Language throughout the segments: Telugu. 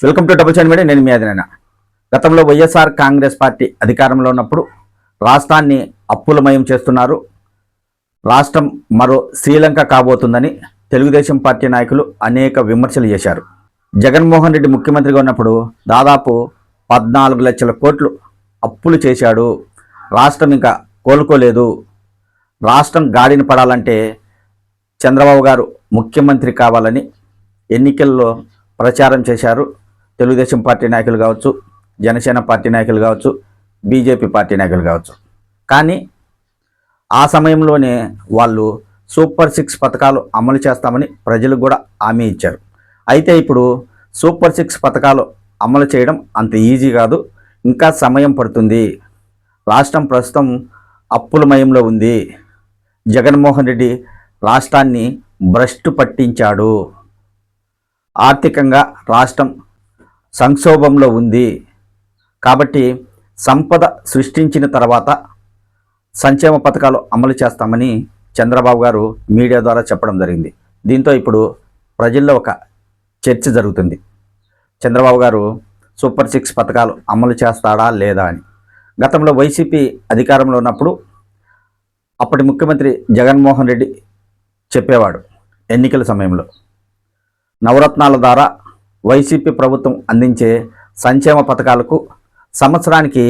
Welcome to double chain media. నేను మీ అదినైనా. గతంలో వైఎస్ఆర్ కాంగ్రెస్ పార్టీ అధికారంలో ఉన్నప్పుడు రాష్ట్రాన్ని అప్పులమయం చేస్తున్నారు, రాష్ట్రం మరో శ్రీలంక కాబోతుందని తెలుగుదేశం పార్టీ నాయకులు అనేక విమర్శలు చేశారు. జగన్మోహన్ రెడ్డి ముఖ్యమంత్రిగా ఉన్నప్పుడు దాదాపు 14 లక్షల కోట్లు అప్పులు చేశాడు, రాష్ట్రం ఇంకా కోలుకోలేదు, రాష్ట్రం గాడిన పడాలంటే చంద్రబాబు గారు ముఖ్యమంత్రి కావాలని ఎన్నికల్లో ప్రచారం చేశారు. తెలుగుదేశం పార్టీ నాయకులు కావచ్చు, జనసేన పార్టీ నాయకులు కావచ్చు, బీజేపీ పార్టీ నాయకులు కావచ్చు. కానీ ఆ సమయంలోనే వాళ్ళు సూపర్ 6 పథకాలు అమలు చేస్తామని ప్రజలకు కూడా హామీ ఇచ్చారు. అయితే ఇప్పుడు సూపర్ 6 పథకాలు అమలు చేయడం అంత ఈజీ కాదు, ఇంకా సమయం పడుతుంది. రాష్ట్రం ప్రస్తుతం అప్పులమయంలో ఉంది. జగన్మోహన్ రెడ్డి రాష్ట్రాన్ని భ్రష్టు పట్టించాడు, ఆర్థికంగా రాష్ట్రం సంక్షోభంలో ఉంది. కాబట్టి సంపద సృష్టించిన తర్వాత సంక్షేమ పథకాలు అమలు చేస్తామని చంద్రబాబు గారు మీడియా ద్వారా చెప్పడం జరిగింది. దీంతో ఇప్పుడు ప్రజల్లో ఒక చర్చ జరుగుతుంది. చంద్రబాబు గారు సూపర్ 6 పథకాలు అమలు చేస్తాడా లేదా అని. గతంలో వైసీపీ అధికారంలో ఉన్నప్పుడు అప్పటి ముఖ్యమంత్రి జగన్మోహన్ రెడ్డి చెప్పేవాడు, ఎన్నికల సమయంలో నవరత్నాల ద్వారా వైసీపీ ప్రభుత్వం అందించే సంక్షేమ పథకాలకు సంవత్సరానికి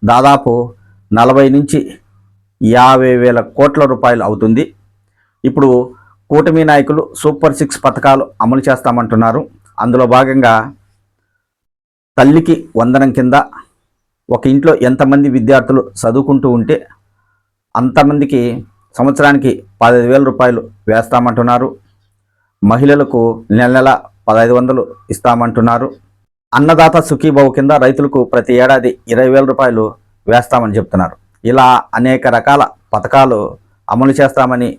దాదాపు 40 నుంచి 50 వేల కోట్ల రూపాయలు అవుతుంది. ఇప్పుడు కూటమి నాయకులు సూపర్ 6 పథకాలు అమలు చేస్తామంటున్నారు. అందులో భాగంగా తల్లికి వందనం కింద ఒక ఇంట్లో ఎంతమంది విద్యార్థులు చదువుకుంటూ ఉంటే అంతమందికి సంవత్సరానికి 15,000 రూపాయలు వేస్తామంటున్నారు. మహిళలకు నెల నెల 1,500 ఇస్తామంటున్నారు. అన్నదాత సుఖీభావ కింద రైతులకు ప్రతి ఏడాది 20,000 రూపాయలు వేస్తామని చెప్తున్నారు. ఇలా అనేక రకాల పథకాలు అమలు చేస్తామని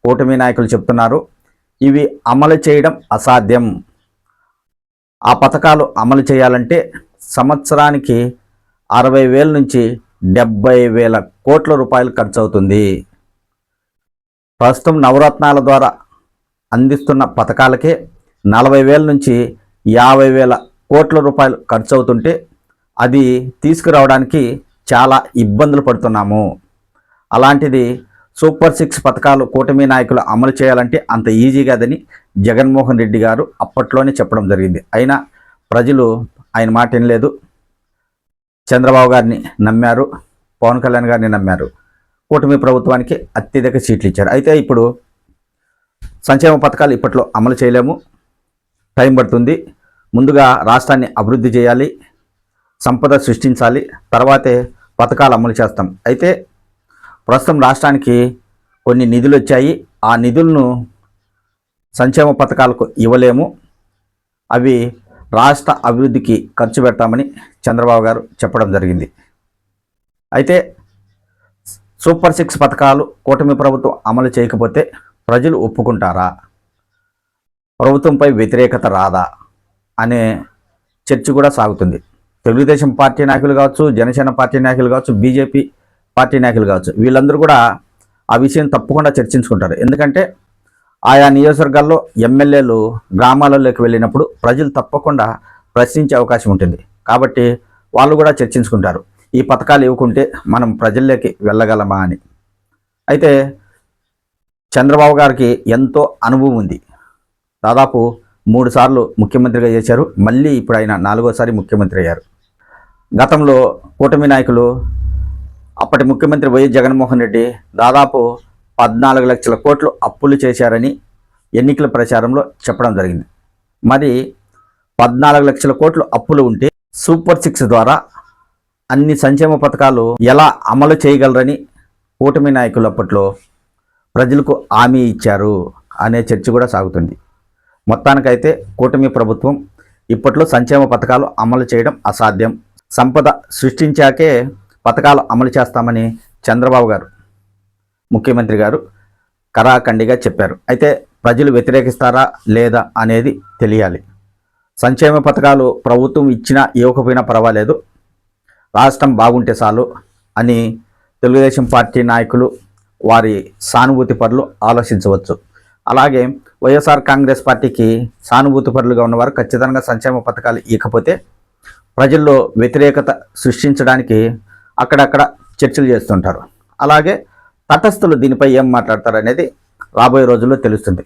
కూటమి నాయకులు చెప్తున్నారు. ఇవి అమలు చేయడం అసాధ్యం. ఆ పథకాలు అమలు చేయాలంటే సంవత్సరానికి 60,000 నుంచి 70,000 కోట్ల రూపాయలు ఖర్చు అవుతుంది. ప్రస్తుతం నవరత్నాల ద్వారా అందిస్తున్న పథకాలకే 40,000 నుంచి 50,000 కోట్ల రూపాయలు ఖర్చు అవుతుంటే అది తీసుకురావడానికి చాలా ఇబ్బందులు పడుతున్నాము. అలాంటిది సూపర్ 6 పథకాలు కూటమి నాయకులు అమలు చేయాలంటే అంత ఈజీ కాదని జగన్మోహన్ రెడ్డి గారు అప్పట్లోనే చెప్పడం జరిగింది. అయినా ప్రజలు ఆయన మాట వినలేదు, చంద్రబాబు గారిని నమ్మారు, పవన్ కళ్యాణ్ గారిని నమ్మారు. కూటమి ప్రభుత్వానికి అత్యధిక సీట్లు ఇచ్చారు. అయితే ఇప్పుడు సంక్షేమ పథకాలు ఇప్పట్లో అమలు చేయలేము, టైం పడుతుంది. ముందుగా రాష్ట్రాన్ని అభివృద్ధి చేయాలి, సంపద సృష్టించాలి, తర్వాతే పథకాలు అమలు చేస్తాం. అయితే ప్రస్తుతం రాష్ట్రానికి కొన్ని నిధులు వచ్చాయి. ఆ నిధులను సంక్షేమ పథకాలకు ఇవ్వలేము, అవి రాష్ట్ర అభివృద్ధికి ఖర్చు పెడతామని చంద్రబాబు గారు చెప్పడం జరిగింది. అయితే సూపర్ 6 పథకాలు కూటమి ప్రభుత్వం అమలు చేయకపోతే ప్రజలు ఒప్పుకుంటారా, ప్రభుత్వంపై వ్యతిరేకత రాదా అనే చర్చ కూడా సాగుతుంది. తెలుగుదేశం పార్టీ నాయకులు కావచ్చు, జనసేన పార్టీ నాయకులు కావచ్చు, బీజేపీ పార్టీ నాయకులు కావచ్చు, వీళ్ళందరూ కూడా ఆ విషయం తప్పకుండా చర్చించుకుంటారు. ఎందుకంటే ఆయా నియోజకవర్గాల్లో ఎమ్మెల్యేలు గ్రామాలలోకి వెళ్ళినప్పుడు ప్రజలు తప్పకుండా ప్రశ్నించే అవకాశం ఉంటుంది. కాబట్టి వాళ్ళు కూడా చర్చించుకుంటారు, ఈ పథకాలు ఇవ్వకుంటే మనం ప్రజల్లోకి వెళ్ళగలమా అని. అయితే చంద్రబాబు గారికి ఎంతో అనుభవం ఉంది. దాదాపు 3 సార్లు ముఖ్యమంత్రిగా చేశారు. మళ్ళీ ఇప్పుడు ఆయన 4వసారి ముఖ్యమంత్రి అయ్యారు. గతంలో కూటమి నాయకులు అప్పటి ముఖ్యమంత్రి వైఎస్ జగన్మోహన్ రెడ్డి దాదాపు 14 లక్షల కోట్లు అప్పులు చేశారని ఎన్నికల ప్రచారంలో చెప్పడం జరిగింది. మరి 14 లక్షల కోట్లు అప్పులు ఉంటే సూపర్ 6 ద్వారా అన్ని సంక్షేమ పథకాలు ఎలా అమలు చేయగలరని కూటమి నాయకులు అప్పట్లో ప్రజలకు హామీ ఇచ్చారు అనే చర్చ కూడా సాగుతుంది. మొత్తానికైతే కూటమి ప్రభుత్వం ఇప్పట్లో సంక్షేమ పథకాలు అమలు చేయడం అసాధ్యం, సంపద సృష్టించాకే పథకాలు అమలు చేస్తామని చంద్రబాబు గారు ముఖ్యమంత్రి గారు కరాఖండిగా చెప్పారు. అయితే ప్రజలు వ్యతిరేకిస్తారా లేదా అనేది తెలియాలి. సంక్షేమ పథకాలు ప్రభుత్వం ఇచ్చినా ఇవ్వకపోయినా పర్వాలేదు, రాష్ట్రం బాగుంటే చాలు అని తెలుగుదేశం పార్టీ నాయకులు, వారి సానుభూతి పరులు ఆలోచించవచ్చు. అలాగే వైఎస్ఆర్ కాంగ్రెస్ పార్టీకి సానుభూతిపరులుగా ఉన్నవారు ఖచ్చితంగా సంక్షేమ పథకాలు ఇకపోతే ప్రజల్లో వ్యతిరేకత సృష్టించడానికి అక్కడక్కడ చర్చలు చేస్తుంటారు. అలాగే తటస్థులు దీనిపై ఏం మాట్లాడతారు అనేది రాబోయే రోజుల్లో తెలుస్తుంది.